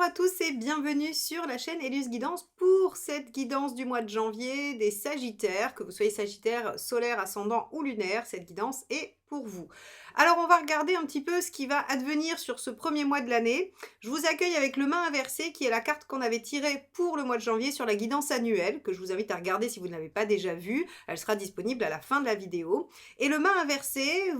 Bonjour à tous et bienvenue sur la chaîne Élus Guidance pour cette guidance du mois de janvier des Sagittaires, que vous soyez Sagittaire solaire, ascendant ou lunaire, cette guidance est pour vous. Alors on va regarder un petit peu ce qui va advenir sur ce premier mois de l'année. Je vous accueille avec le main inversé qui est la carte qu'on avait tirée pour le mois de janvier sur la guidance annuelle, que je vous invite à regarder si vous ne l'avez pas déjà vue. Elle sera disponible à la fin de la vidéo. Et le main inversé,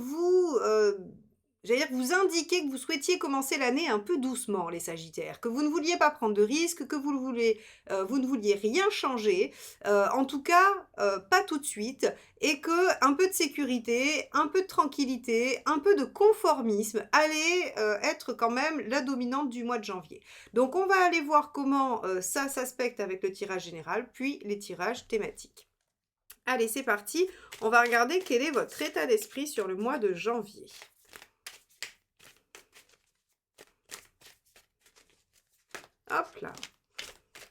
j'allais dire que vous indiquez que vous souhaitiez commencer l'année un peu doucement, les Sagittaires, que vous ne vouliez pas prendre de risques, que vous ne vouliez rien changer, en tout cas pas tout de suite, et que un peu de sécurité, un peu de tranquillité, un peu de conformisme allait être quand même la dominante du mois de janvier. Donc on va aller voir comment ça s'aspecte avec le tirage général, puis les tirages thématiques. Allez, c'est parti, on va regarder quel est votre état d'esprit sur le mois de janvier. Hop là.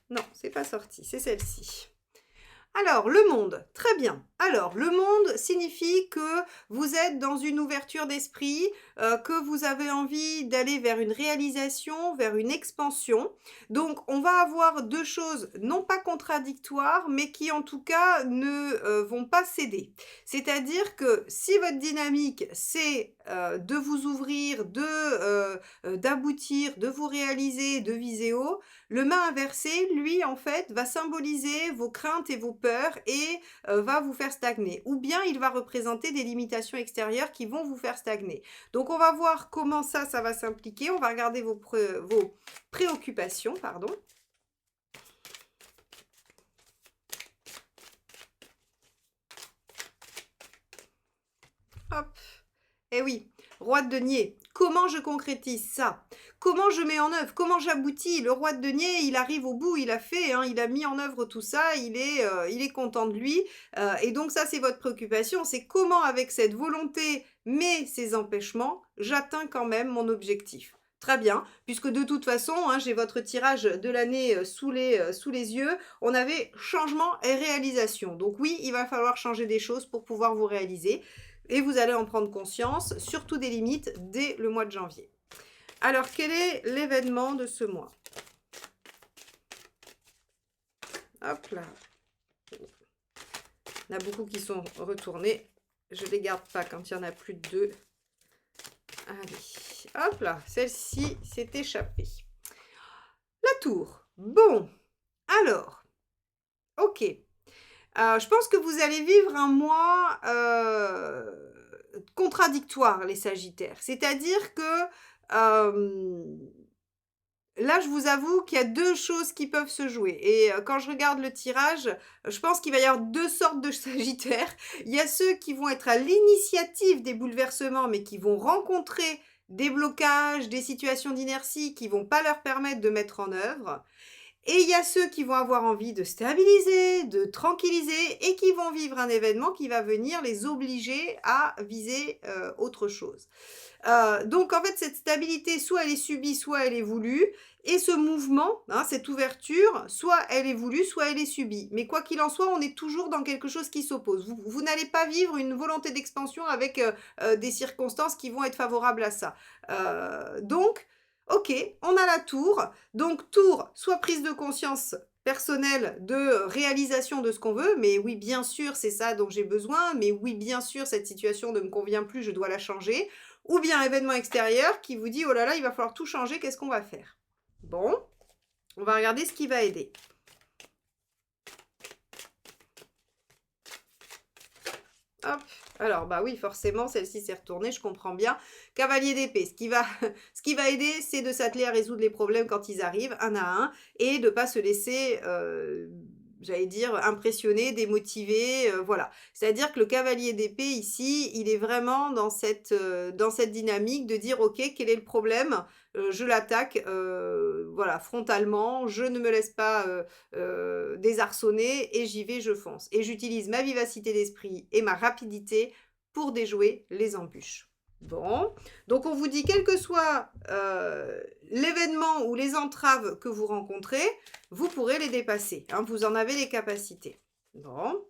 Non, c'est pas sorti, c'est celle-ci. Alors, le monde, très bien. Alors, le monde signifie que vous êtes dans une ouverture d'esprit, que vous avez envie d'aller vers une réalisation, vers une expansion. Donc, on va avoir deux choses non pas contradictoires, mais qui en tout cas ne vont pas céder. C'est-à-dire que si votre dynamique, c'est de vous ouvrir, d'aboutir, de vous réaliser, de viser haut, le main inversé, lui, en fait, va symboliser vos craintes et vos peurs et va vous faire stagner. Ou bien il va représenter des limitations extérieures qui vont vous faire stagner. Donc on va voir comment ça va s'impliquer. On va regarder vos préoccupations, pardon. Hop. Eh oui, roi de denier. Comment je concrétise ça? Comment je mets en œuvre? Comment j'aboutis? Le roi de denier, il arrive au bout, il a fait, hein, il a mis en œuvre tout ça, il est content de lui. Et donc ça, c'est votre préoccupation, c'est comment avec cette volonté, mais ces empêchements, j'atteins quand même mon objectif. Très bien, puisque de toute façon, hein, j'ai votre tirage de l'année sous les yeux, on avait changement et réalisation. Donc oui, il va falloir changer des choses pour pouvoir vous réaliser. Et vous allez en prendre conscience, surtout des limites, dès le mois de janvier. Alors, quel est l'événement de ce mois? Hop là. Il y en a beaucoup qui sont retournés. Je ne les garde pas quand il y en a plus de 2. Allez, hop là, celle-ci s'est échappée. La tour. Bon, alors, ok. Je pense que vous allez vivre un mois contradictoire, les Sagittaires. C'est-à-dire que là, je vous avoue qu'il y a deux choses qui peuvent se jouer. Et quand je regarde le tirage, je pense qu'il va y avoir deux sortes de Sagittaires. Il y a ceux qui vont être à l'initiative des bouleversements, mais qui vont rencontrer des blocages, des situations d'inertie qui vont pas leur permettre de mettre en œuvre. Et il y a ceux qui vont avoir envie de stabiliser, de tranquilliser et qui vont vivre un événement qui va venir les obliger à viser autre chose. Donc en fait, cette stabilité, soit elle est subie, soit elle est voulue. Et ce mouvement, hein, cette ouverture, soit elle est voulue, soit elle est subie. Mais quoi qu'il en soit, on est toujours dans quelque chose qui s'oppose. Vous n'allez pas vivre une volonté d'expansion avec des circonstances qui vont être favorables à ça. Donc, ok, on a la tour. Donc tour, soit prise de conscience personnelle de réalisation de ce qu'on veut, mais oui, bien sûr, c'est ça dont j'ai besoin, mais oui, bien sûr, cette situation ne me convient plus, je dois la changer. Ou bien événement extérieur qui vous dit, oh là là, il va falloir tout changer, qu'est-ce qu'on va faire? Bon, on va regarder ce qui va aider. Hop, alors bah oui, forcément, celle-ci s'est retournée, je comprends bien. Cavalier d'épée, ce qui va aider, c'est de s'atteler à résoudre les problèmes quand ils arrivent, un à un, et de ne pas se laisser, j'allais dire, impressionner, démotiver, voilà. C'est-à-dire que le cavalier d'épée, ici, il est vraiment dans cette dynamique de dire, ok, quel est le problème? Je l'attaque, voilà, frontalement, je ne me laisse pas désarçonner et j'y vais, je fonce. Et j'utilise ma vivacité d'esprit et ma rapidité pour déjouer les embûches. Bon, donc on vous dit, quel que soit l'événement ou les entraves que vous rencontrez, vous pourrez les dépasser. Hein, vous en avez les capacités. Bon,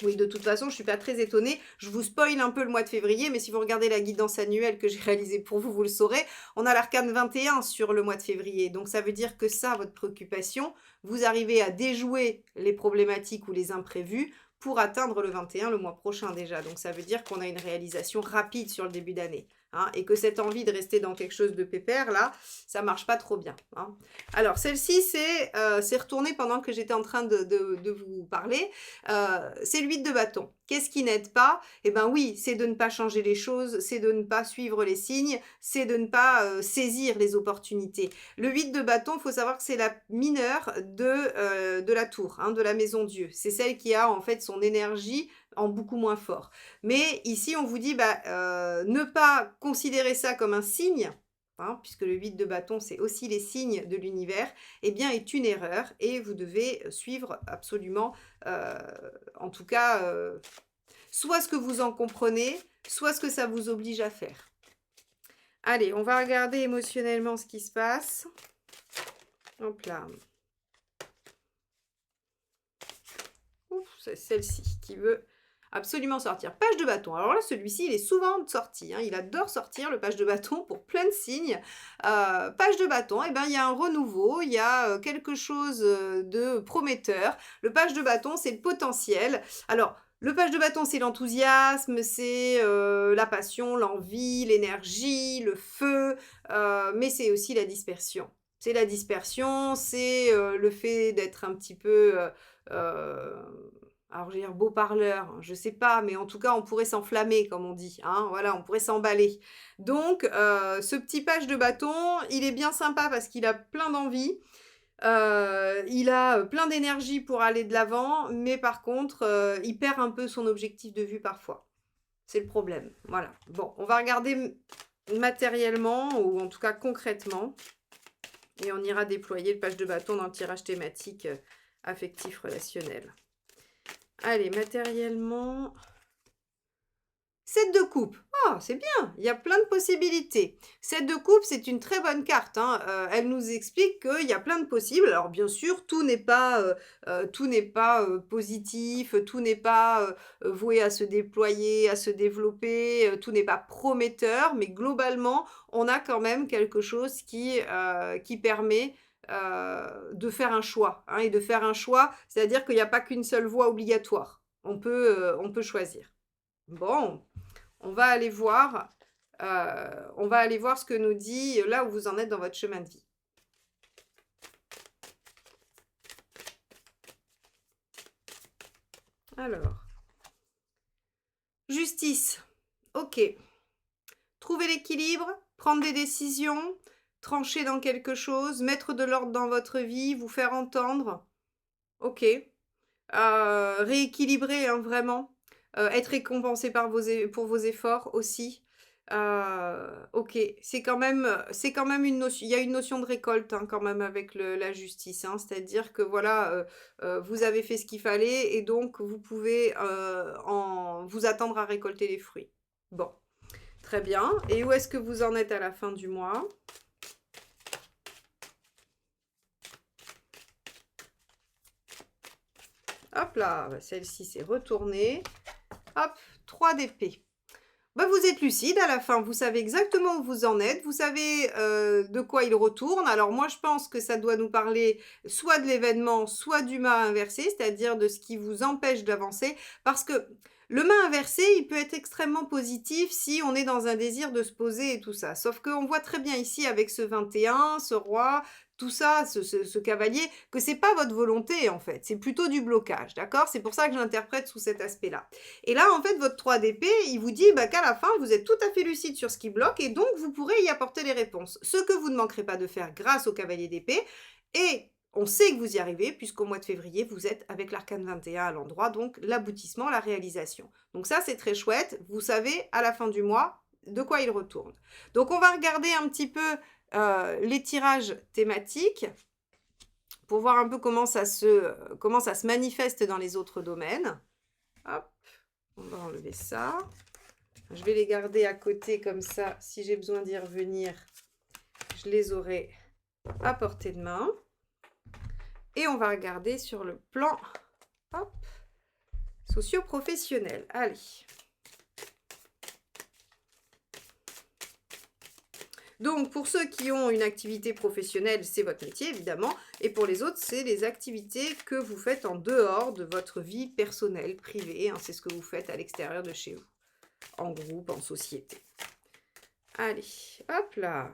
Oui, de toute façon, je suis pas très étonnée. Je vous spoil un peu le mois de février, mais si vous regardez la guidance annuelle que j'ai réalisée pour vous, vous le saurez. On a l'arcane 21 sur le mois de février. Donc, ça veut dire que ça, votre préoccupation, vous arrivez à déjouer les problématiques ou les imprévus pour atteindre le 21 le mois prochain déjà. Donc, ça veut dire qu'on a une réalisation rapide sur le début d'année. Hein, et que cette envie de rester dans quelque chose de pépère, là, ça marche pas trop bien. Hein. Alors, celle-ci, c'est retourné pendant que j'étais en train de vous parler. C'est l'huile de bâton. Qu'est-ce qui n'aide pas? Eh bien oui, c'est de ne pas changer les choses, c'est de ne pas suivre les signes, c'est de ne pas saisir les opportunités. Le 8 de bâton, il faut savoir que c'est la mineure de la tour, hein, de la maison Dieu. C'est celle qui a en fait son énergie en beaucoup moins fort. Mais ici, on vous dit ne pas considérer ça comme un signe, hein, puisque le 8 de bâton, c'est aussi les signes de l'univers, eh bien, est une erreur et vous devez suivre absolument, en tout cas, soit ce que vous en comprenez, soit ce que ça vous oblige à faire. Allez, on va regarder émotionnellement ce qui se passe. Hop là. Ouf, c'est celle-ci qui veut absolument sortir. Page de bâton. Alors là, celui-ci, il est souvent sorti. Hein. Il adore sortir, le page de bâton, pour plein de signes. Page de bâton, eh ben, il y a un renouveau, il y a quelque chose de prometteur. Le page de bâton, c'est le potentiel. Alors, le page de bâton, c'est l'enthousiasme, c'est la passion, l'envie, l'énergie, le feu, mais c'est aussi la dispersion. C'est la dispersion, c'est le fait d'être un petit peu... alors, je vais dire beau parleur, je sais pas, mais en tout cas, on pourrait s'enflammer, comme on dit. Hein, voilà, on pourrait s'emballer. Donc, ce petit page de bâton, il est bien sympa parce qu'il a plein d'envie. Il a plein d'énergie pour aller de l'avant, mais par contre, il perd un peu son objectif de vue parfois. C'est le problème. Voilà. Bon, on va regarder matériellement, ou en tout cas concrètement. Et on ira déployer le page de bâton dans le tirage thématique affectif relationnel. Allez, matériellement... 7 de coupe. Oh, c'est bien, il y a plein de possibilités. 7 de coupe, c'est une très bonne carte. Hein. Elle nous explique qu'il y a plein de possibles. Alors bien sûr, tout n'est pas positif, tout n'est pas voué à se déployer, à se développer, tout n'est pas prometteur, mais globalement, on a quand même quelque chose qui permet de faire un choix. Hein, et de faire un choix, c'est-à-dire qu'il n'y a pas qu'une seule voie obligatoire. On peut choisir. Bon, on va aller voir ce que nous dit là où vous en êtes dans votre chemin de vie. Alors, justice. Ok. Trouver l'équilibre, prendre des décisions, trancher dans quelque chose, mettre de l'ordre dans votre vie, vous faire entendre. Ok. Rééquilibrer, hein, vraiment. Être récompensé pour vos efforts aussi. Ok, c'est quand même une notion, il y a une notion de récolte hein, quand même avec la justice, hein, c'est-à-dire que voilà, vous avez fait ce qu'il fallait et donc vous pouvez vous attendre à récolter les fruits. Bon, très bien. Et où est-ce que vous en êtes à la fin du mois ? Hop là, celle-ci s'est retournée. Hop, 3 d'épée. Vous êtes lucide à la fin, vous savez exactement où vous en êtes, vous savez de quoi il retourne. Alors moi, je pense que ça doit nous parler soit de l'événement, soit du mât inversé, c'est-à-dire de ce qui vous empêche d'avancer. Parce que le mât inversé, il peut être extrêmement positif si on est dans un désir de se poser et tout ça. Sauf qu'on voit très bien ici avec ce 21, ce roi, tout ça, ce cavalier, que c'est pas votre volonté en fait, c'est plutôt du blocage, d'accord? C'est pour ça que j'interprète sous cet aspect-là. Et là, en fait, votre 3 d'épée, il vous dit qu'à la fin, vous êtes tout à fait lucide sur ce qui bloque et donc vous pourrez y apporter les réponses. Ce que vous ne manquerez pas de faire grâce au cavalier d'épée. Et on sait que vous y arrivez puisqu'au mois de février, vous êtes avec l'arcane 21 à l'endroit, donc l'aboutissement, la réalisation. Donc ça, c'est très chouette. Vous savez, à la fin du mois, de quoi il retourne. Donc on va regarder un petit peu les tirages thématiques pour voir un peu comment ça se manifeste dans les autres domaines. Hop, on va enlever ça. Je vais les garder à côté comme ça. Si j'ai besoin d'y revenir, je les aurai à portée de main. Et on va regarder sur le plan socio-professionnel. Allez. Donc, pour ceux qui ont une activité professionnelle, c'est votre métier, évidemment. Et pour les autres, c'est les activités que vous faites en dehors de votre vie personnelle, privée. Hein, c'est ce que vous faites à l'extérieur de chez vous, en groupe, en société. Allez, hop là.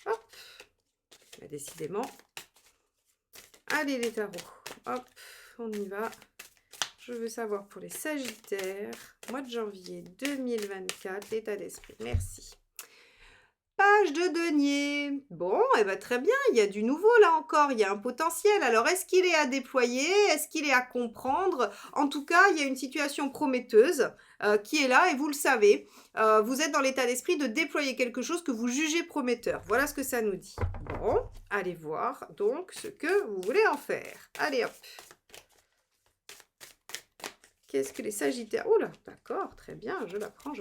Hop. Bah, décidément. Allez, les tarots. Hop, on y va. Je veux savoir pour les Sagittaires, mois de janvier 2024, l'état d'esprit. Merci. Page de denier. Bon, eh ben très bien, il y a du nouveau là encore, il y a un potentiel. Alors, est-ce qu'il est à déployer? Est-ce qu'il est à comprendre? En tout cas, il y a une situation prometteuse qui est là et vous le savez. Vous êtes dans l'état d'esprit de déployer quelque chose que vous jugez prometteur. Voilà ce que ça nous dit. Bon, allez voir donc ce que vous voulez en faire. Allez hop. Qu'est-ce que les Sagittaires? Oh là, d'accord, très bien, je la prends,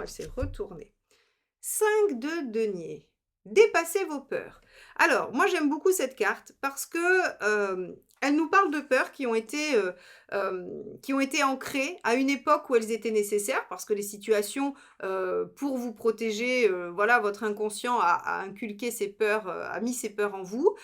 elle s'est retournée. 5 de denier. Dépassez vos peurs. Alors, moi j'aime beaucoup cette carte parce que elle nous parle de peurs qui ont été ancrées à une époque où elles étaient nécessaires parce que les situations pour vous protéger, voilà, votre inconscient a inculqué ses peurs, a mis ses peurs en vous.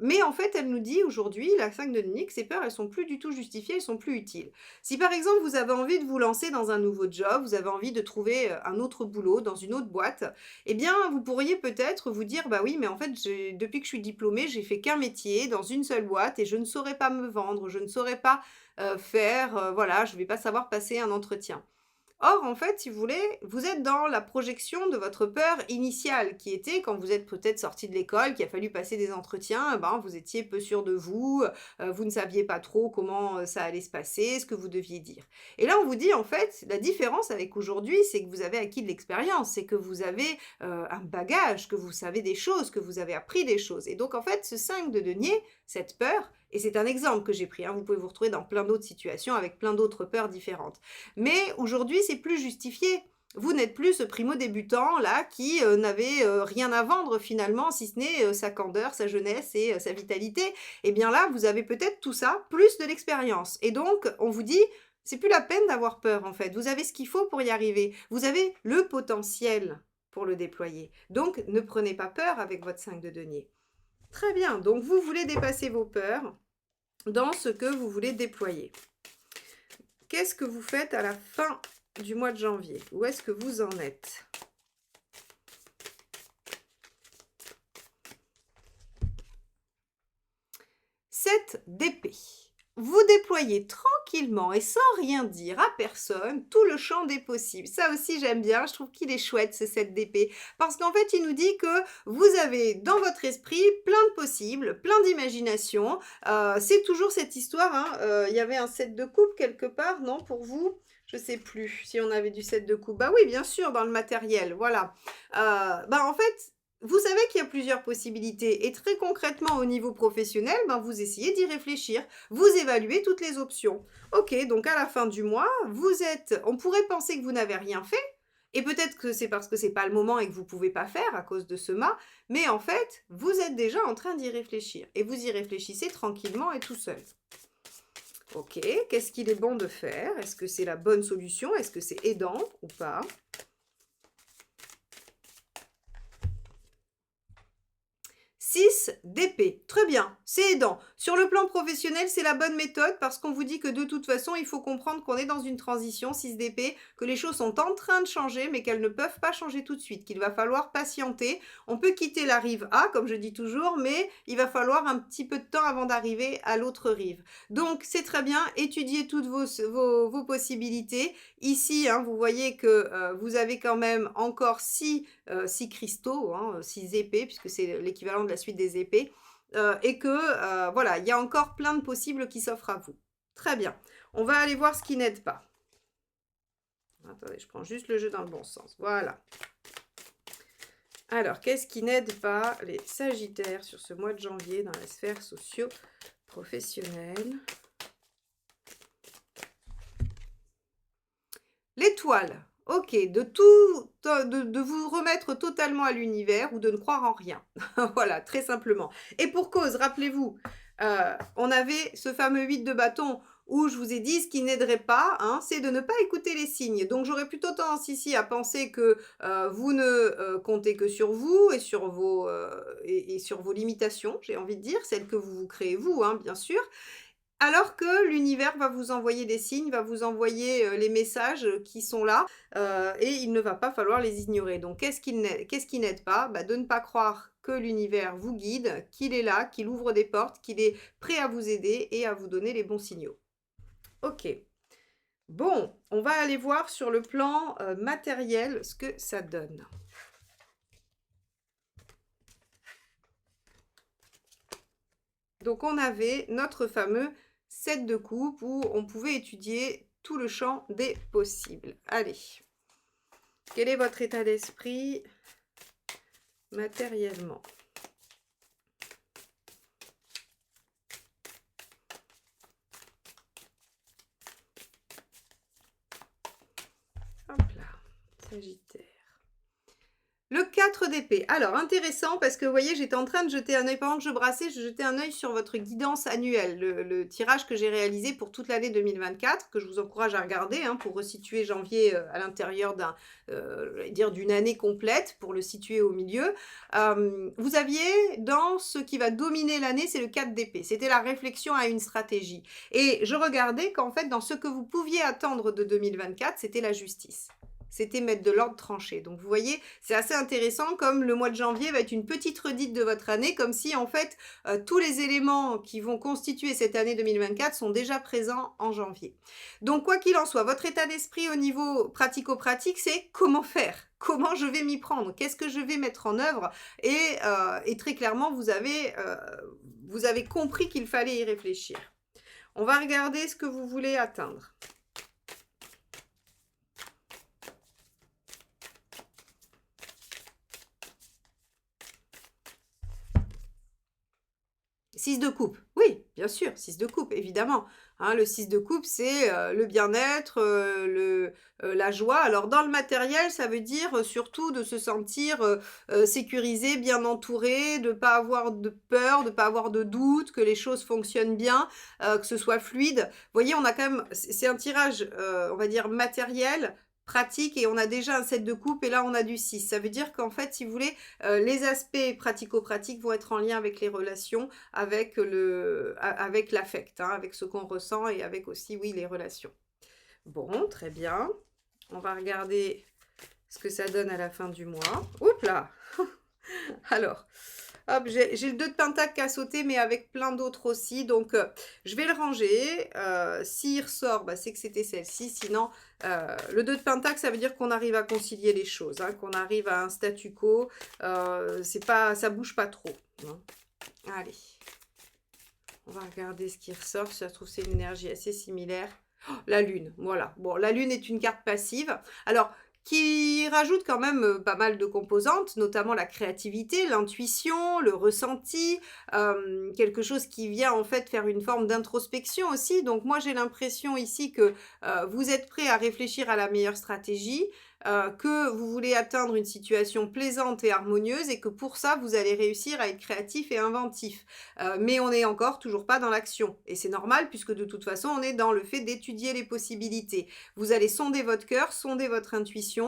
Mais en fait, elle nous dit aujourd'hui, la 5 de denier, que ces peurs, elles sont plus du tout justifiées, elles sont plus utiles. Si par exemple vous avez envie de vous lancer dans un nouveau job, vous avez envie de trouver un autre boulot dans une autre boîte, eh bien vous pourriez peut-être vous dire bah oui mais en fait depuis que je suis diplômée j'ai fait qu'un métier dans une seule boîte et je ne saurais pas me vendre, je ne saurais pas faire, voilà, je ne vais pas savoir passer un entretien. Or, en fait, si vous voulez, vous êtes dans la projection de votre peur initiale, qui était quand vous êtes peut-être sorti de l'école, qu'il a fallu passer des entretiens, ben, vous étiez peu sûr de vous, vous ne saviez pas trop comment ça allait se passer, ce que vous deviez dire. Et là, on vous dit, en fait, la différence avec aujourd'hui, c'est que vous avez acquis de l'expérience, c'est que vous avez un bagage, que vous savez des choses, que vous avez appris des choses. Et donc, en fait, ce 5 de denier, cette peur, et c'est un exemple que j'ai pris, hein, vous pouvez vous retrouver dans plein d'autres situations avec plein d'autres peurs différentes. Mais aujourd'hui, c'est plus justifié. Vous n'êtes plus ce primo débutant là qui n'avait rien à vendre finalement, si ce n'est sa candeur, sa jeunesse et sa vitalité. Et bien là, vous avez peut-être tout ça, plus de l'expérience. Et donc, on vous dit, c'est plus la peine d'avoir peur en fait. Vous avez ce qu'il faut pour y arriver. Vous avez le potentiel pour le déployer. Donc, ne prenez pas peur avec votre 5 de denier. Très bien, donc vous voulez dépasser vos peurs dans ce que vous voulez déployer. Qu'est-ce que vous faites à la fin du mois de janvier? Où est-ce que vous en êtes? Sept d'épée. Vous déployez tranquillement et sans rien dire à personne tout le champ des possibles. Ça aussi, j'aime bien. Je trouve qu'il est chouette, ce 7 d'épée. Parce qu'en fait, il nous dit que vous avez dans votre esprit plein de possibles, plein d'imagination. C'est toujours cette histoire. Hein. Il y avait un 7 de coupe quelque part, non, pour vous? Je ne sais plus si on avait du 7 de coupe. Bah oui, bien sûr, dans le matériel. Voilà. En fait, vous savez qu'il y a plusieurs possibilités et très concrètement au niveau professionnel, vous essayez d'y réfléchir, vous évaluez toutes les options. Ok, donc à la fin du mois, on pourrait penser que vous n'avez rien fait et peut-être que c'est parce que c'est pas le moment et que vous pouvez pas faire à cause de ce mât, mais en fait, vous êtes déjà en train d'y réfléchir et vous y réfléchissez tranquillement et tout seul. Ok, qu'est-ce qu'il est bon de faire? Est-ce que c'est la bonne solution? Est-ce que c'est aidant ou pas? 6 d'épée. Très bien, c'est aidant. Sur le plan professionnel, c'est la bonne méthode parce qu'on vous dit que de toute façon, il faut comprendre qu'on est dans une transition, 6 d'épée, que les choses sont en train de changer, mais qu'elles ne peuvent pas changer tout de suite, qu'il va falloir patienter. On peut quitter la rive A, comme je dis toujours, mais il va falloir un petit peu de temps avant d'arriver à l'autre rive. Donc, c'est très bien, étudiez toutes vos possibilités. Ici, hein, vous voyez que vous avez quand même encore 6 cristaux, 6 épées, puisque c'est l'équivalent de la suite des épées, et que voilà, il y a encore plein de possibles qui s'offrent à vous. Très bien. On va aller voir ce qui n'aide pas. Attendez, je prends juste le jeu dans le bon sens. Voilà. Alors, qu'est-ce qui n'aide pas les Sagittaires sur ce mois de janvier dans la sphère socio-professionnelle? L'étoile. Ok, de vous remettre totalement à l'univers ou de ne croire en rien. Voilà, très simplement. Et pour cause, rappelez-vous, on avait ce fameux 8 de bâton où je vous ai dit ce qui n'aiderait pas, hein, c'est de ne pas écouter les signes. Donc j'aurais plutôt tendance ici à penser que vous ne comptez que sur vous et sur et sur vos limitations, j'ai envie de dire, celles que vous vous créez vous, hein, bien sûr. Alors que l'univers va vous envoyer des signes, va vous envoyer les messages qui sont là et il ne va pas falloir les ignorer. Donc qu'est-ce qui n'aide pas? Bah, de ne pas croire que l'univers vous guide, qu'il est là, qu'il ouvre des portes, qu'il est prêt à vous aider et à vous donner les bons signaux. Ok. Bon, on va aller voir sur le plan matériel ce que ça donne. Donc on avait notre fameux 7 de coupe où on pouvait étudier tout le champ des possibles. Allez, quel est votre état d'esprit matériellement? Hop là, Sagittaire. Le 4 d'épée. Alors, intéressant parce que, vous voyez, j'étais en train de jeter un œil, pendant que je brassais, je jetais un œil sur votre guidance annuelle, le tirage que j'ai réalisé pour toute l'année 2024, que je vous encourage à regarder, hein, pour resituer janvier à l'intérieur d'une année complète, pour le situer au milieu. Vous aviez, dans ce qui va dominer l'année, c'est le 4 d'épée. C'était la réflexion à une stratégie. Et je regardais qu'en fait, dans ce que vous pouviez attendre de 2024, c'était la justice. C'était mettre de l'ordre tranché. Donc vous voyez, c'est assez intéressant comme le mois de janvier va être une petite redite de votre année, comme si en fait tous les éléments qui vont constituer cette année 2024 sont déjà présents en janvier. Donc quoi qu'il en soit, votre état d'esprit au niveau pratico-pratique, c'est comment faire, comment je vais m'y prendre, qu'est-ce que je vais mettre en œuvre et très clairement, vous avez compris qu'il fallait y réfléchir. On va regarder ce que vous voulez atteindre. 6 de coupe, oui, bien sûr, 6 de coupe, évidemment. Hein, le 6 de coupe, c'est le bien-être, la joie. Alors, dans le matériel, ça veut dire surtout de se sentir sécurisé, bien entouré, de ne pas avoir de peur, de ne pas avoir de doute, que les choses fonctionnent bien, que ce soit fluide. Vous voyez, on a quand même, c'est un tirage, on va dire, matériel, pratique, et on a déjà un 7 de coupe, et là, on a du 6. Ça veut dire qu'en fait, si vous voulez, les aspects pratico-pratiques vont être en lien avec les relations, avec l'affect, hein, avec ce qu'on ressent et avec aussi, oui, les relations. Bon, très bien. On va regarder ce que ça donne à la fin du mois. Oups là. Alors, hop, j'ai le 2 de pentacle qui a sauté, mais avec plein d'autres aussi. Donc, je vais le ranger. S'il ressort, bah, c'est que c'était celle-ci. Sinon, le 2 de pentacle, ça veut dire qu'on arrive à concilier les choses, hein, qu'on arrive à un statu quo. Ça bouge pas trop. Hein. Allez. On va regarder ce qui ressort. Ça se trouve, c'est une énergie assez similaire. Oh, la lune, voilà. Bon, la lune est une carte passive. Alors, qui rajoute quand même pas mal de composantes, notamment la créativité, l'intuition, le ressenti, quelque chose qui vient en fait faire une forme d'introspection aussi. Donc moi j'ai l'impression ici que vous êtes prêt à réfléchir à la meilleure stratégie, que vous voulez atteindre une situation plaisante et harmonieuse et que pour ça vous allez réussir à être créatif et inventif. Mais on n'est encore toujours pas dans l'action. Et c'est normal puisque de toute façon on est dans le fait d'étudier les possibilités. Vous allez sonder votre cœur, sonder votre intuition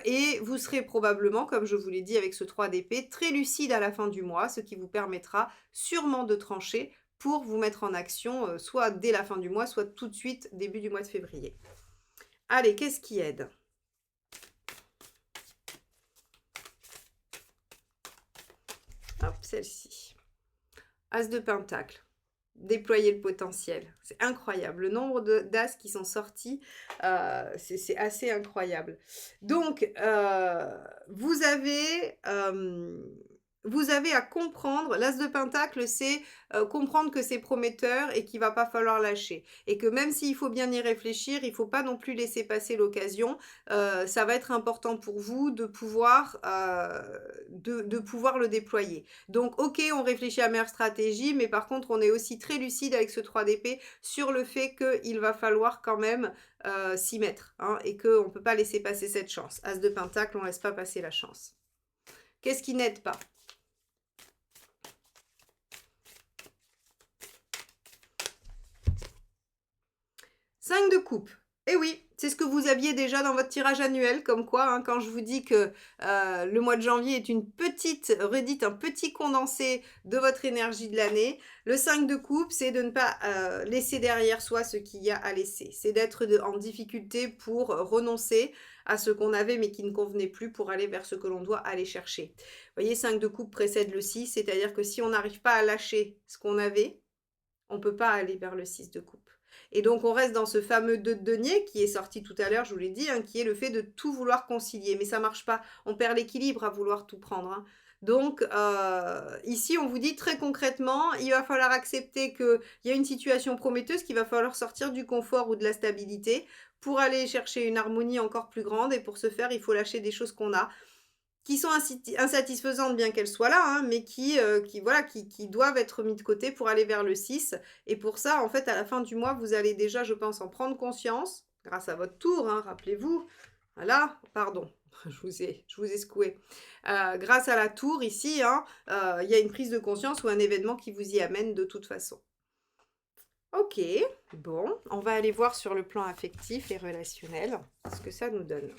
et vous serez probablement, comme je vous l'ai dit avec ce 3 d'épée, très lucide à la fin du mois, ce qui vous permettra sûrement de trancher pour vous mettre en action, soit dès la fin du mois, soit tout de suite début du mois de février. Allez, qu'est-ce qui aide ? Hop, celle-ci. As de pentacle. Déployer le potentiel. C'est incroyable. Le nombre d'as qui sont sortis, c'est assez incroyable. Donc, vous avez à comprendre, l'as de pentacle, c'est comprendre que c'est prometteur et qu'il ne va pas falloir lâcher. Et que même s'il faut bien y réfléchir, il ne faut pas non plus laisser passer l'occasion. Ça va être important pour vous de pouvoir le déployer. Donc, ok, on réfléchit à la meilleure stratégie, mais par contre, on est aussi très lucide avec ce 3 d'épée sur le fait qu'il va falloir quand même s'y mettre, hein, et qu'on ne peut pas laisser passer cette chance. As de pentacle, on ne laisse pas passer la chance. Qu'est-ce qui n'aide pas ? 5 de coupe. Et oui, c'est ce que vous aviez déjà dans votre tirage annuel, comme quoi, hein, quand je vous dis que le mois de janvier est une petite redite, un petit condensé de votre énergie de l'année. Le 5 de coupe, c'est de ne pas laisser derrière soi ce qu'il y a à laisser. C'est d'être en difficulté pour renoncer à ce qu'on avait mais qui ne convenait plus pour aller vers ce que l'on doit aller chercher. Vous voyez, 5 de coupe précède le 6, c'est-à-dire que si on n'arrive pas à lâcher ce qu'on avait, on ne peut pas aller vers le 6 de coupe. Et donc, on reste dans ce fameux 2 de denier qui est sorti tout à l'heure, je vous l'ai dit, hein, qui est le fait de tout vouloir concilier. Mais ça ne marche pas. On perd l'équilibre à vouloir tout prendre. Hein. Donc, ici, on vous dit très concrètement, il va falloir accepter qu'il y a une situation prometteuse, qu'il va falloir sortir du confort ou de la stabilité pour aller chercher une harmonie encore plus grande. Et pour ce faire, il faut lâcher des choses qu'on a, qui sont insatisfaisantes bien qu'elles soient là, hein, mais voilà, qui doivent être mis de côté pour aller vers le 6. Et pour ça, en fait, à la fin du mois, vous allez déjà, je pense, en prendre conscience, grâce à votre tour, hein, rappelez-vous. Voilà, pardon, je vous ai secoué. Grâce à la tour, ici, hein, y a une prise de conscience ou un événement qui vous y amène de toute façon. Ok, bon, on va aller voir sur le plan affectif et relationnel ce que ça nous donne.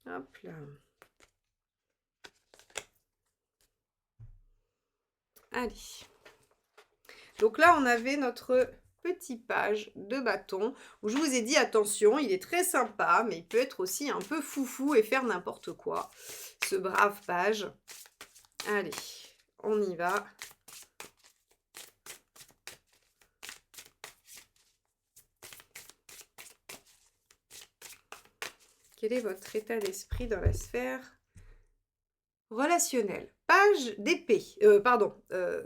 Hop là. Allez. Donc là, on avait notre petit page de bâton où je vous ai dit, attention, il est très sympa, mais il peut être aussi un peu foufou et faire n'importe quoi. Ce brave page. Allez, on y va. Quel est votre état d'esprit dans la sphère relationnelle? Page d'épée,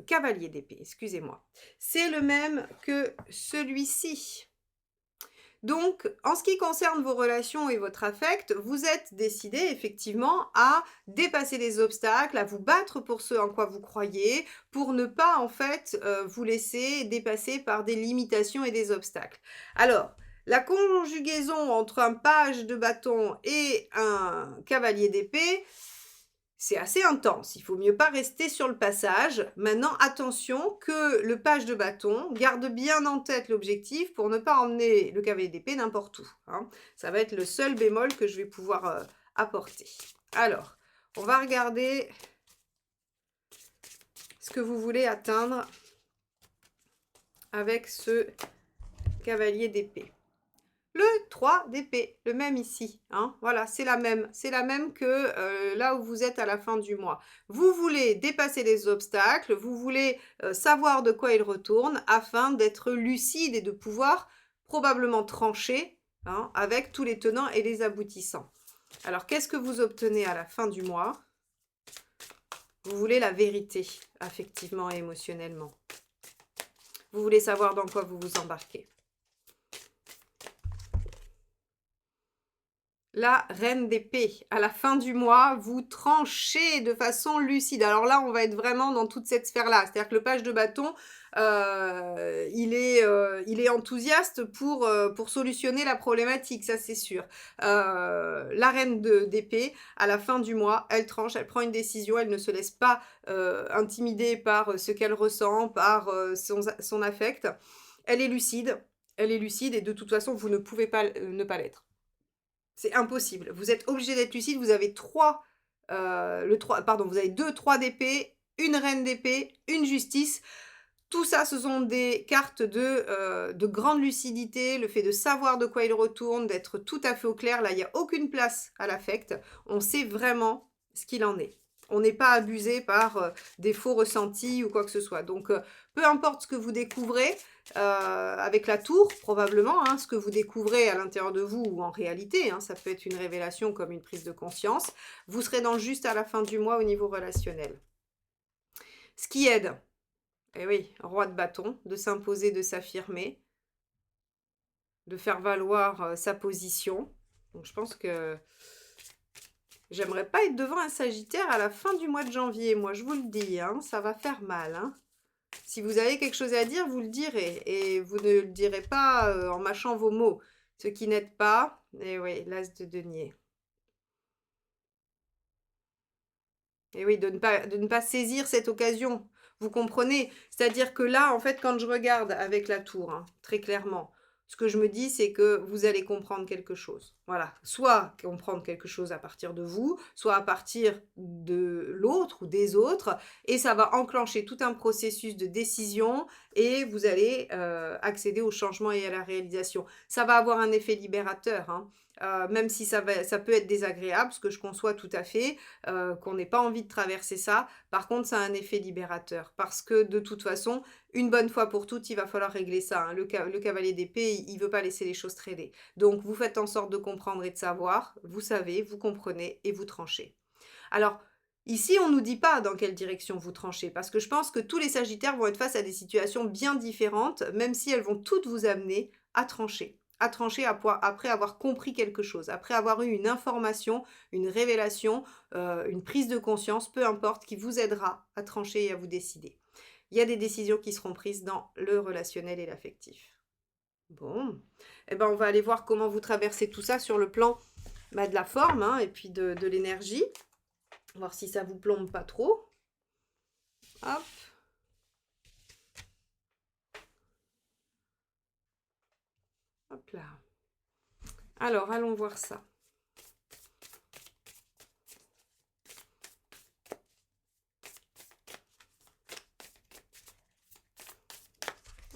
cavalier d'épée, excusez-moi. C'est le même que celui-ci. Donc, en ce qui concerne vos relations et votre affect, vous êtes décidé effectivement à dépasser les obstacles, à vous battre pour ce en quoi vous croyez, pour ne pas en fait vous laisser dépasser par des limitations et des obstacles. Alors, la conjugaison entre un page de bâton et un cavalier d'épée, c'est assez intense, il faut mieux pas rester sur le passage. Maintenant, attention que le page de bâton garde bien en tête l'objectif pour ne pas emmener le cavalier d'épée n'importe où. Hein. Ça va être le seul bémol que je vais pouvoir apporter. Alors, on va regarder ce que vous voulez atteindre avec ce cavalier d'épée. Le 3 d'épée, le même ici, hein, voilà, c'est la même que là où vous êtes à la fin du mois. Vous voulez dépasser les obstacles, vous voulez savoir de quoi il retourne afin d'être lucide et de pouvoir probablement trancher hein, avec tous les tenants et les aboutissants. Alors, qu'est-ce que vous obtenez à la fin du mois? Vous voulez la vérité, affectivement et émotionnellement. Vous voulez savoir dans quoi vous vous embarquez. La reine d'épée, à la fin du mois, vous tranchez de façon lucide. Alors là, on va être vraiment dans toute cette sphère-là. C'est-à-dire que le page de bâton, il est enthousiaste pour solutionner la problématique, ça c'est sûr. La reine d'épée, à la fin du mois, elle tranche, elle prend une décision, elle ne se laisse pas intimider par ce qu'elle ressent, par son affect. Elle est lucide et de toute façon, vous ne pouvez pas ne pas l'être. C'est impossible. Vous êtes obligé d'être lucide. Vous avez vous avez 2 3 d'épée, une reine d'épée, une justice. Tout ça, ce sont des cartes de grande lucidité, le fait de savoir de quoi il retourne, d'être tout à fait au clair. Là, il n'y a aucune place à l'affect. On sait vraiment ce qu'il en est. On n'est pas abusé par des faux ressentis ou quoi que ce soit. Donc, peu importe ce que vous découvrez, avec la tour, probablement, hein, ce que vous découvrez à l'intérieur de vous ou en réalité, hein, ça peut être une révélation comme une prise de conscience, vous serez dans le juste à la fin du mois au niveau relationnel. Ce qui aide, eh oui, roi de bâton, de s'imposer, de s'affirmer, de faire valoir sa position. Donc je pense que j'aimerais pas être devant un Sagittaire à la fin du mois de janvier, moi je vous le dis, hein, ça va faire mal, hein. Si vous avez quelque chose à dire, vous le direz. Et vous ne le direz pas en mâchant vos mots. Ce qui n'aide pas, et oui, l'as de denier. Et oui, de ne pas saisir cette occasion Vous comprenez? C'est-à-dire que là, en fait, quand je regarde avec la tour, hein, très clairement, ce que je me dis, c'est que vous allez comprendre quelque chose. Voilà. Soit comprendre quelque chose à partir de vous, soit à partir de l'autre ou des autres, et ça va enclencher tout un processus de décision et vous allez accéder au changement et à la réalisation. Ça va avoir un effet libérateur, hein. Même si ça peut être désagréable, ce que je conçois tout à fait, qu'on n'ait pas envie de traverser ça. Par contre, ça a un effet libérateur parce que de toute façon, une bonne fois pour toutes, il va falloir régler ça, hein. Le cavalier d'épée, il ne veut pas laisser les choses traîner. Donc, vous faites en sorte de comprendre et de savoir, vous savez, vous comprenez et vous tranchez. Alors, ici, on ne nous dit pas dans quelle direction vous tranchez, parce que je pense que tous les Sagittaires vont être face à des situations bien différentes, même si elles vont toutes vous amener à trancher. À trancher après avoir compris quelque chose, après avoir eu une information, une révélation, une prise de conscience, peu importe, qui vous aidera à trancher et à vous décider. Il y a des décisions qui seront prises dans le relationnel et l'affectif. Bon, eh ben on va aller voir comment vous traversez tout ça sur le plan de la forme, hein, et puis de l'énergie. Voir si ça vous plombe pas trop. Hop. Hop là. Alors, allons voir ça.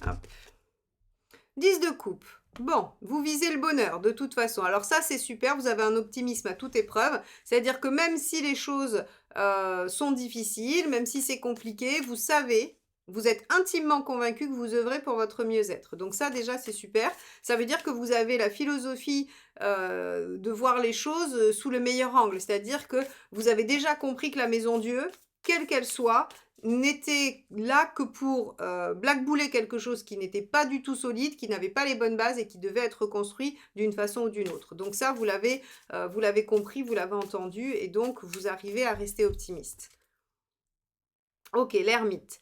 Hop. 10 de coupe. Bon, vous visez le bonheur de toute façon. Alors ça, c'est super, vous avez un optimisme à toute épreuve. C'est-à-dire que même si les choses sont difficiles, même si c'est compliqué, vous savez, vous êtes intimement convaincu que vous œuvrez pour votre mieux-être. Donc ça, déjà, c'est super. Ça veut dire que vous avez la philosophie de voir les choses sous le meilleur angle. C'est-à-dire que vous avez déjà compris que la maison Dieu, quelle qu'elle soit, n'était là que pour blackbouler quelque chose qui n'était pas du tout solide, qui n'avait pas les bonnes bases et qui devait être reconstruit d'une façon ou d'une autre. Donc ça, vous l'avez compris, vous l'avez entendu, et donc vous arrivez à rester optimiste. Ok, l'ermite.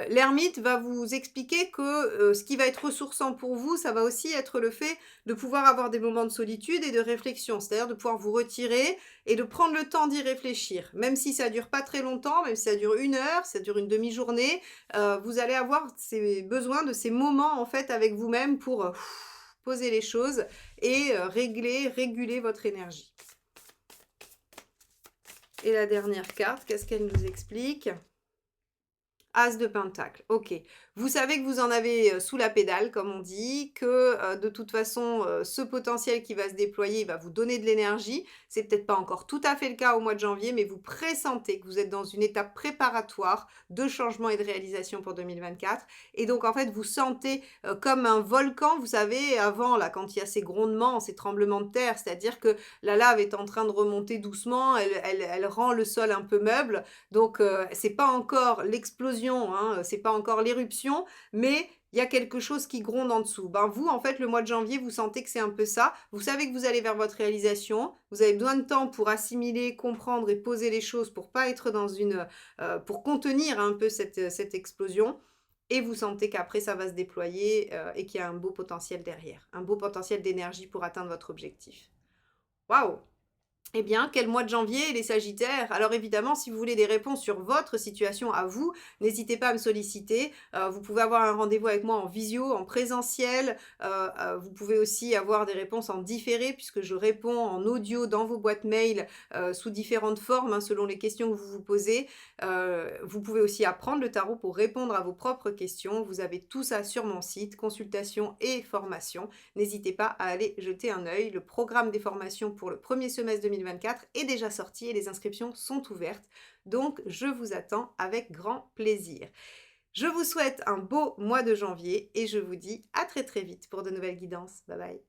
L'ermite va vous expliquer que ce qui va être ressourçant pour vous, ça va aussi être le fait de pouvoir avoir des moments de solitude et de réflexion, c'est-à-dire de pouvoir vous retirer et de prendre le temps d'y réfléchir. Même si ça dure pas très longtemps, même si ça dure 1 heure, ça dure une demi-journée, vous allez avoir besoin de ces moments en fait avec vous-même pour poser les choses et réguler votre énergie. Et la dernière carte, qu'est-ce qu'elle nous explique ? As de pentacle, ok. Vous savez que vous en avez sous la pédale, comme on dit, que de toute façon, ce potentiel qui va se déployer, il va vous donner de l'énergie. C'est peut-être pas encore tout à fait le cas au mois de janvier, mais vous pressentez que vous êtes dans une étape préparatoire de changement et de réalisation pour 2024. Et donc, en fait, vous sentez comme un volcan, vous savez, avant, là, quand il y a ces grondements, ces tremblements de terre, c'est-à-dire que la lave est en train de remonter doucement, elle rend le sol un peu meuble. Donc, c'est pas encore l'explosion, hein, c'est pas encore l'éruption, mais il y a quelque chose qui gronde en dessous. Ben vous, en fait, le mois de janvier, vous sentez que c'est un peu ça. Vous savez que vous allez vers votre réalisation. Vous avez besoin de temps pour assimiler, comprendre et poser les choses pour pas être dans pour contenir un peu cette explosion. Et vous sentez qu'après, ça va se déployer et qu'il y a un beau potentiel derrière. Un beau potentiel d'énergie pour atteindre votre objectif. Waouh! Eh bien, quel mois de janvier, les Sagittaires? Alors évidemment, si vous voulez des réponses sur votre situation à vous, n'hésitez pas à me solliciter. Vous pouvez avoir un rendez-vous avec moi en visio, en présentiel. Vous pouvez aussi avoir des réponses en différé, puisque je réponds en audio dans vos boîtes mail sous différentes formes, hein, selon les questions que vous vous posez. Vous pouvez aussi apprendre le tarot pour répondre à vos propres questions. Vous avez tout ça sur mon site, consultation et formation. N'hésitez pas à aller jeter un œil. Le programme des formations pour le premier semestre 2024 est déjà sorti et les inscriptions sont ouvertes. Donc, je vous attends avec grand plaisir. Je vous souhaite un beau mois de janvier et je vous dis à très très vite pour de nouvelles guidances. Bye bye.